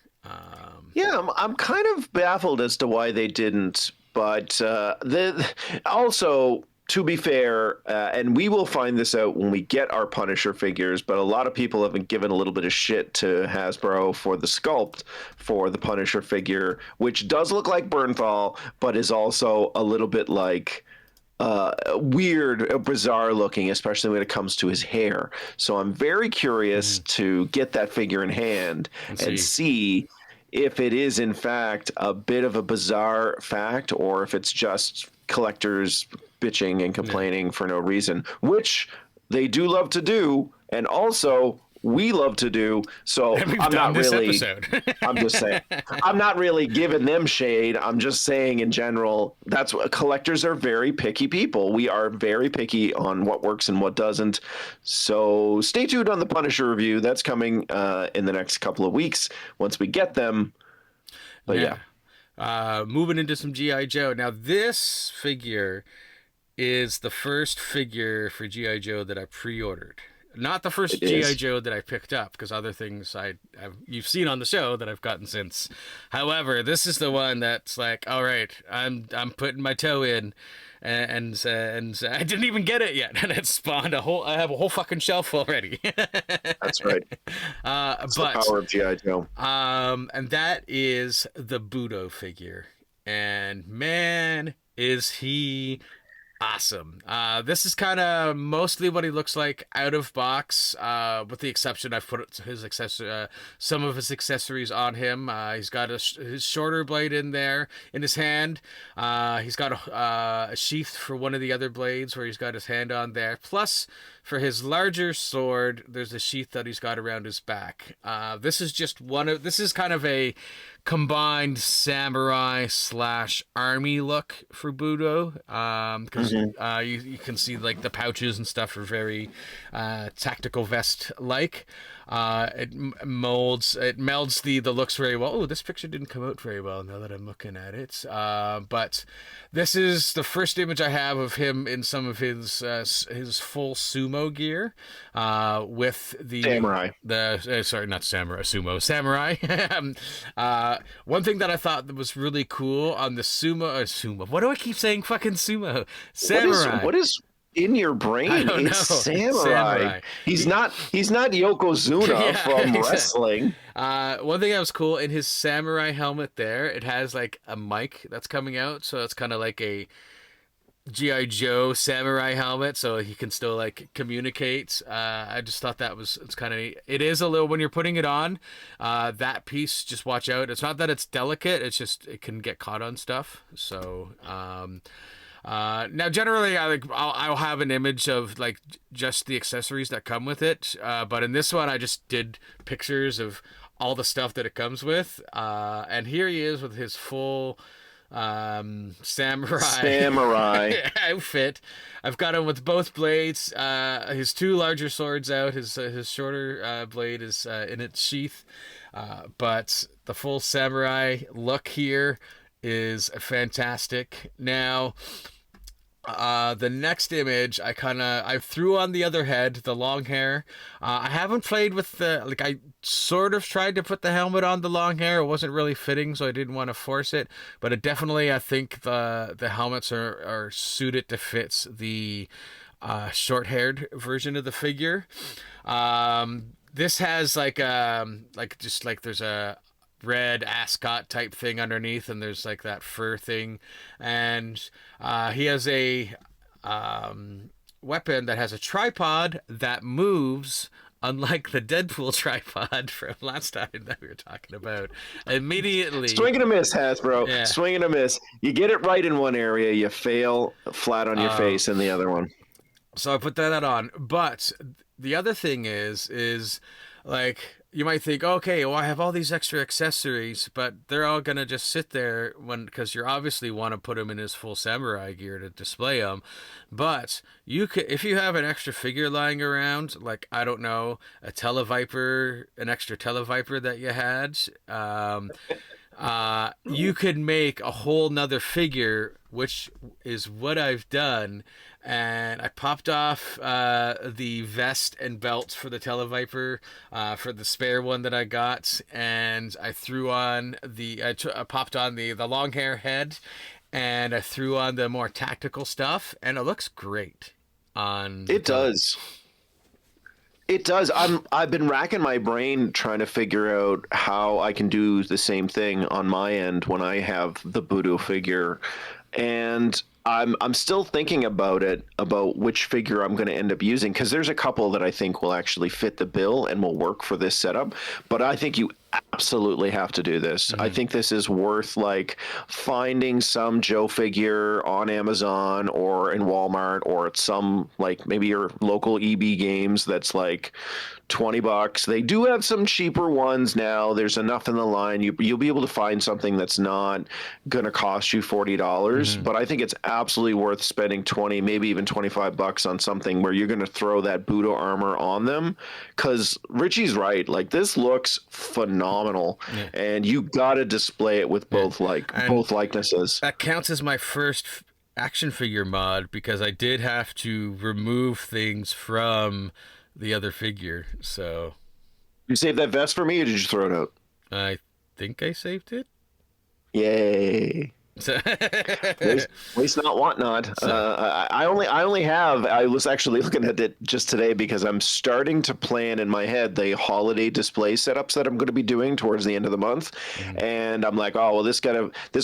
S3: Yeah, I'm kind of baffled as to why they didn't, but also, to be fair, and we will find this out when we get our Punisher figures, but a lot of people have been given a little bit of shit to Hasbro for the sculpt for the Punisher figure, which does look like Bernthal, but is also a little bit like weird, bizarre looking, especially when it comes to his hair. So I'm very curious to get that figure in hand and see if it is in fact a bit of a bizarre fact or if it's just collectors bitching and complaining for no reason, which they do love to do, and also we love to do. So I'm not really I'm just saying I'm not really giving them shade. I'm just saying in general, that's what collectors are. Very picky people. We are very picky on what works and what doesn't. So stay tuned on the Punisher review. That's coming in the next couple of weeks once we get them. But yeah.
S2: Moving into some G.I. Joe. Now this figure is the first figure for G.I. Joe that I pre-ordered. Not the first G.I. Joe that I picked up, because other things you've seen on the show that I've gotten since. However, this is the one that's like, all right, I'm putting my toe in, and I didn't even get it yet, and it spawned I have a whole fucking shelf already.
S3: That's right. That's the power of G.I. Joe.
S2: And that is the Budo figure, and man, is he awesome. This is kind of mostly what he looks like out of box, with the exception I've put some of his accessories on him. He's got his shorter blade in there in his hand. He's got a sheath for one of the other blades where he's got his hand on there. Plus, for his larger sword, there's a sheath that he's got around his back. This is kind of a combined samurai / army look for Budo, because you can see like the pouches and stuff are very tactical vest like. It melds the looks very well. Oh, this picture didn't come out very well now that I'm looking at it. But this is the first image I have of him in some of his full sumo gear, with the samurai. Sorry, not samurai, sumo samurai. One thing that I thought that was really cool on the sumo. What do I keep saying? Fucking sumo samurai.
S3: What is in your brain? It's samurai. He's not Yokozuna from wrestling.
S2: One thing that was cool in his samurai helmet there, it has like a mic that's coming out, so it's kind of like a G.I. Joe samurai helmet, so he can still like communicate. I just thought it's kind of neat. It is a little, when you're putting it on, that piece, just watch out. It's not that it's delicate, it's just it can get caught on stuff. So now generally I'll have an image of like just the accessories that come with it, but in this one I just did pictures of all the stuff that it comes with, and here he is with his full samurai outfit. I've got him with both blades, his two larger swords out, his shorter blade is in its sheath, but the full samurai look here is fantastic. Now the next image I threw on the other head, the long hair. I haven't played with I sort of tried to put the helmet on the long hair. It wasn't really fitting, so I didn't want to force it, but it definitely, I think the helmets are suited to fit the short-haired version of the figure. This has there's a red ascot type thing underneath, and there's like that fur thing, and he has a weapon that has a tripod that moves, unlike the Deadpool tripod from last time that we were talking about. Immediately
S3: swing and a miss, Hasbro. Swing and a miss. You get it right in one area, you fail flat on your face in the other one.
S2: So I put that on, but the other thing is like, you might think, okay, well, I have all these extra accessories, but they're all going to just sit there because you obviously want to put him in his full samurai gear to display him. But you could, if you have an extra figure lying around, like, I don't know, an extra Televiper that you had, you could make a whole nother figure, which is what I've done. And I popped off the vest and belt for the Televiper, for the spare one that I got, and I threw on I popped on the long hair head, and I threw on the more tactical stuff, and it looks great on.
S3: It does. It does. I've been racking my brain trying to figure out how I can do the same thing on my end when I have the Budo figure, and I'm still thinking about which figure I'm going to end up using, because there's a couple that I think will actually fit the bill and will work for this setup. But I think you absolutely have to do this. I think this is worth like finding some Joe figure on Amazon or in Walmart or at some like maybe your local EB Games that's like $20. They do have some cheaper ones now. There's enough in the line. You'll be able to find something that's not going to cost you $40. But I think it's absolutely worth spending 20, maybe even $25 on something where you're going to throw that Budo armor on them. Because Richie's right. Like, this looks phenomenal, and you got to display it with both both likenesses.
S2: That counts as my first action figure mod because I did have to remove things from the other figure. So
S3: You saved that vest for me, or did you throw it out?
S2: I think I saved it.
S3: Yay.
S2: So
S3: Waste not, want not. I only have. I was actually looking at it just today because I'm starting to plan in my head the holiday display setups that I'm going to be doing towards the end of the month, and I'm like, oh well, this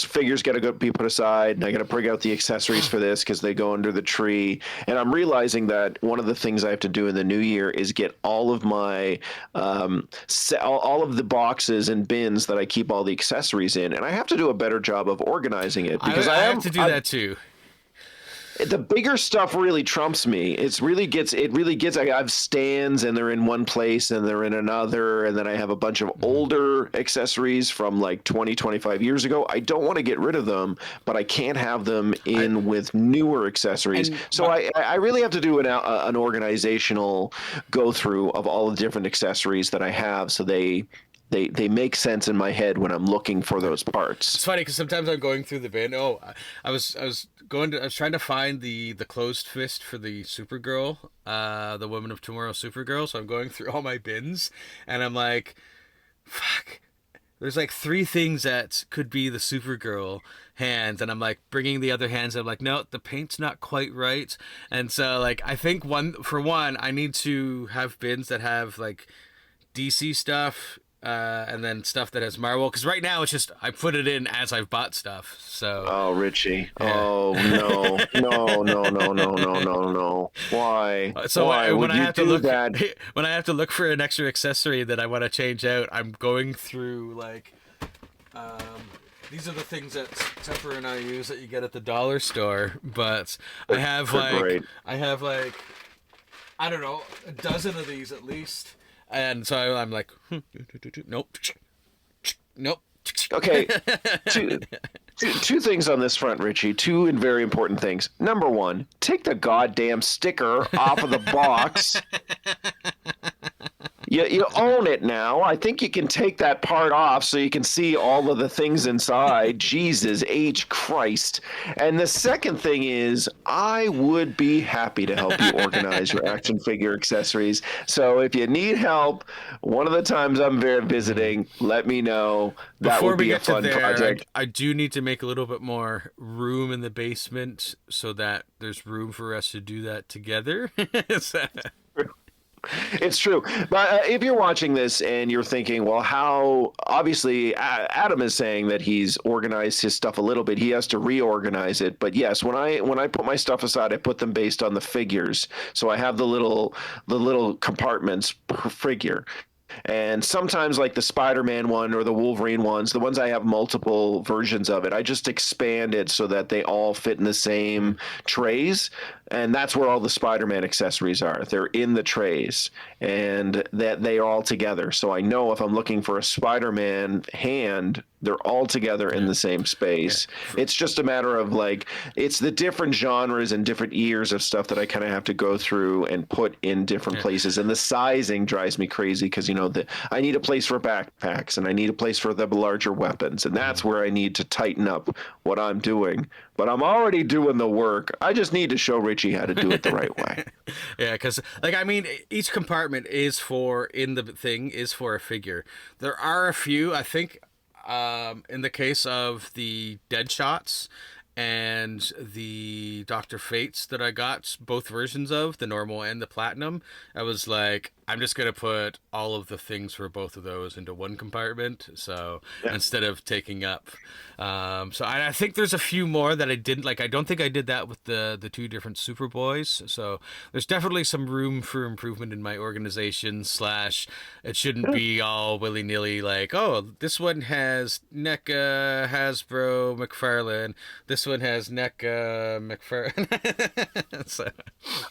S3: figure's got to be put aside, and I got to bring out the accessories for this because they go under the tree. And I'm realizing that one of the things I have to do in the new year is get all of my all of the boxes and bins that I keep all the accessories in, and I have to do a better job of organizing it because I
S2: have to do that too.
S3: The bigger stuff really trumps me. It really gets. I have stands, and they're in one place, and they're in another, and then I have a bunch of older accessories from like 20, 25 years ago. I don't want to get rid of them, but I can't have them in with newer accessories. So I really have to do an organizational go through of all the different accessories that I have, so they make sense in my head when I'm looking for those parts.
S2: It's funny because sometimes I'm going through the bin. I was trying to find the closed fist for the Supergirl, the Woman of Tomorrow Supergirl. So I'm going through all my bins, and I'm like, fuck. There's like 3 things that could be the Supergirl hands, and I'm like bringing the other hands. I'm like, no, the paint's not quite right, and so like I think I need to have bins that have like DC stuff. And then stuff that has Marvel, because right now it's just I put it in as I've bought stuff. So
S3: Richie,
S2: yeah.
S3: Oh no! Why?
S2: So
S3: Why
S2: when
S3: would
S2: I
S3: you
S2: have to
S3: do
S2: look
S3: that?
S2: when I have to look for an extra accessory that I want to change out, I'm going through like these are the things that Temper and I use that you get at the dollar store. But I have like I don't know, a dozen of these at least. And so I'm like, nope.
S3: Okay, two things on this front, Richie. 2 and very important things. Number 1, take the goddamn sticker off of the box. You own it now. I think you can take that part off so you can see all of the things inside. Jesus H. Christ. And the second thing is, I would be happy to help you organize your action figure accessories. So if you need help, one of the times I'm visiting, let me know. That would be a fun project.
S2: I do need to make a little bit more room in the basement so that there's room for us to do that together.
S3: It's true. But if you're watching this and you're thinking, well, how obviously Adam is saying that he's organized his stuff a little bit. He has to reorganize it. But yes, when I put my stuff aside, I put them based on the figures. So I have the little compartments per figure. And sometimes like the Spider-Man one or the Wolverine ones, the ones I have multiple versions of it, I just expand it so that they all fit in the same trays. And that's where all the Spider-Man accessories are. They're in the trays, and that they are all together. So I know if I'm looking for a Spider-Man hand, they're all together in the same space. Yeah. It's just a matter of like, it's the different genres and different years of stuff that I kind of have to go through and put in different places. And the sizing drives me crazy because, I need a place for backpacks and I need a place for the larger weapons. And that's where I need to tighten up what I'm doing. But I'm already doing the work. I just need to show Richie how to do it the right way.
S2: Yeah, because each compartment is for a figure. There are a few, I think, in the case of the Deadshots and the Dr. Fates that I got both versions of, the normal and the platinum, I was like, I'm just gonna put all of the things for both of those into one compartment. So instead of taking up, so I think there's a few more that I didn't like. I don't think I did that with the two different Superboys. So there's definitely some room for improvement in my organization. / it shouldn't be all willy nilly. Like, oh, this one has NECA, Hasbro, McFarlane. This one has NECA, McFarlane. So.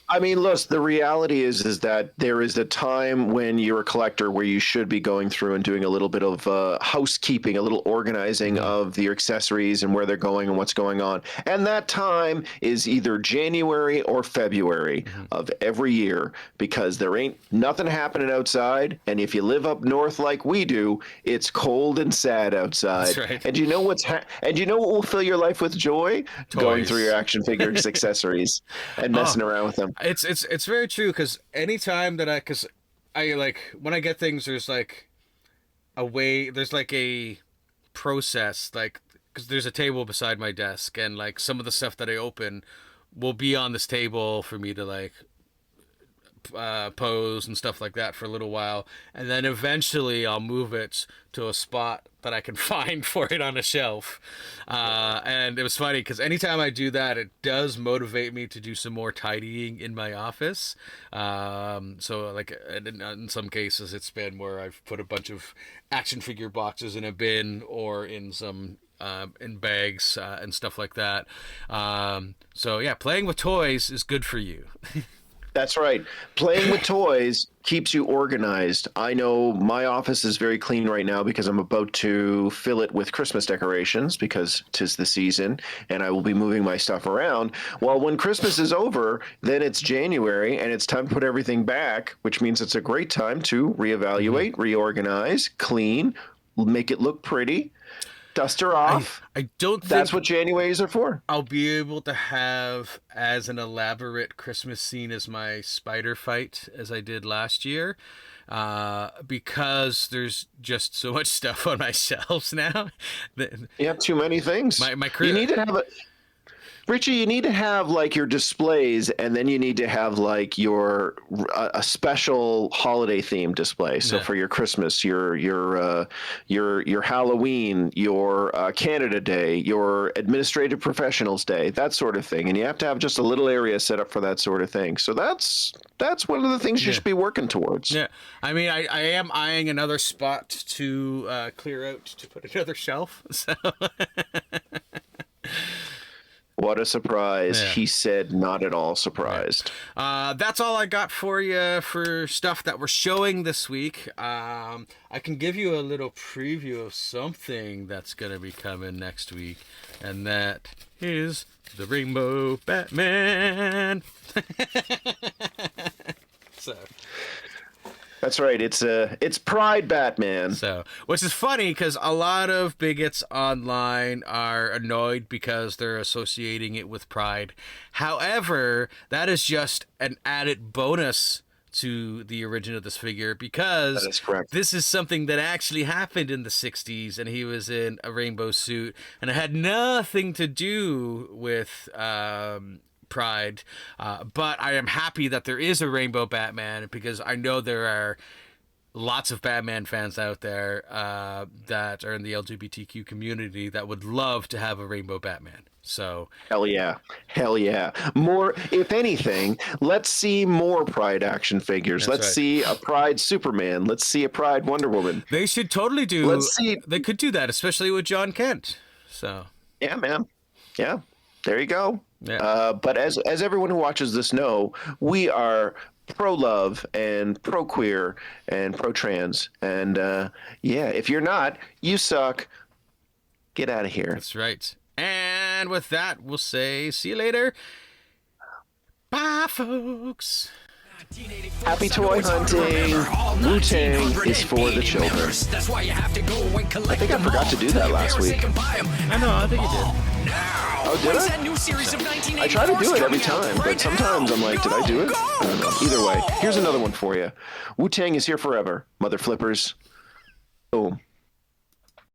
S3: I mean, look, the reality is that there is a time when you're a collector where you should be going through and doing a little bit of housekeeping, a little organizing of your accessories and where they're going and what's going on. And that time is either January or February of every year, because there ain't nothing happening outside. And if you live up north like we do, it's cold and sad outside.
S2: That's right.
S3: And you know what will fill your life with joy?
S2: Toys.
S3: Going through your action figures, accessories, and messing around with them.
S2: It's very true, because anytime that I like when I get things, there's like a process, like, because there's a table beside my desk, and like some of the stuff that I open will be on this table for me to like pose and stuff like that for a little while, and then eventually I'll move it to a spot that I can find for it on a shelf. And it was funny because anytime I do that, it does motivate me to do some more tidying in my office. So like in some cases it's been where I've put a bunch of action figure boxes in a bin or in some in bags and stuff like that. So yeah, playing with toys is good for you.
S3: That's right. Playing with toys keeps you organized. I know my office is very clean right now because I'm about to fill it with Christmas decorations because 'tis the season and I will be moving my stuff around. Well, when Christmas is over, then it's January and it's time to put everything back, which means it's a great time to reevaluate, reorganize, clean, make it look pretty. Dust her off.
S2: I don't think
S3: that's what Januaries are for.
S2: I'll be able to have as an elaborate Christmas scene as my spider fight as I did last year, because there's just so much stuff on my shelves now.
S3: You have too many things.
S2: My crew.
S3: You need to have Richie, you need to have like your displays, and then you need to have like your a special holiday theme display. So for your Christmas, your Halloween, your Canada Day, your Administrative Professionals Day, that sort of thing. And you have to have just a little area set up for that sort of thing. So that's one of the things you should be working towards.
S2: Yeah, I mean, I am eyeing another spot to clear out to put another shelf. So.
S3: What a surprise. Yeah. He said not at all surprised.
S2: That's all I got for you for stuff that we're showing this week. I can give you a little preview of something that's going to be coming next week, and that is the Rainbow Batman. So...
S3: That's right. It's Pride Batman.
S2: So, which is funny because a lot of bigots online are annoyed because they're associating it with Pride. However, that is just an added bonus to the origin of this figure, because
S3: that is correct.
S2: This is something that actually happened in the 60s, and he was in a rainbow suit, and it had nothing to do with Pride, but I am happy that there is a Rainbow Batman, because I know there are lots of Batman fans out there that are in the LGBTQ community that would love to have a Rainbow Batman. So
S3: hell yeah. More, if anything, let's see more Pride action figures. Let's see a Pride Superman. Let's see a Pride Wonder Woman.
S2: They should totally do. Let's see. They could do that, especially with John Kent. So
S3: yeah, man. Yeah, there you go.
S2: Yeah.
S3: But as everyone who watches this know, we are pro-love and pro-queer and pro-trans. And if you're not, you suck. Get out of here.
S2: That's right. And with that, we'll say see you later. Bye, folks.
S3: Happy toy hunting. Wu-Tang is for the children.
S1: That's why you have to go and collect.
S3: I think I forgot to do that last week.
S2: I know, I think you did.
S3: Oh, did I? I try to do it every time, but sometimes I'm like, did I do it? I don't know. Either way, here's another one for you. Wu-Tang is here forever, mother flippers. Boom.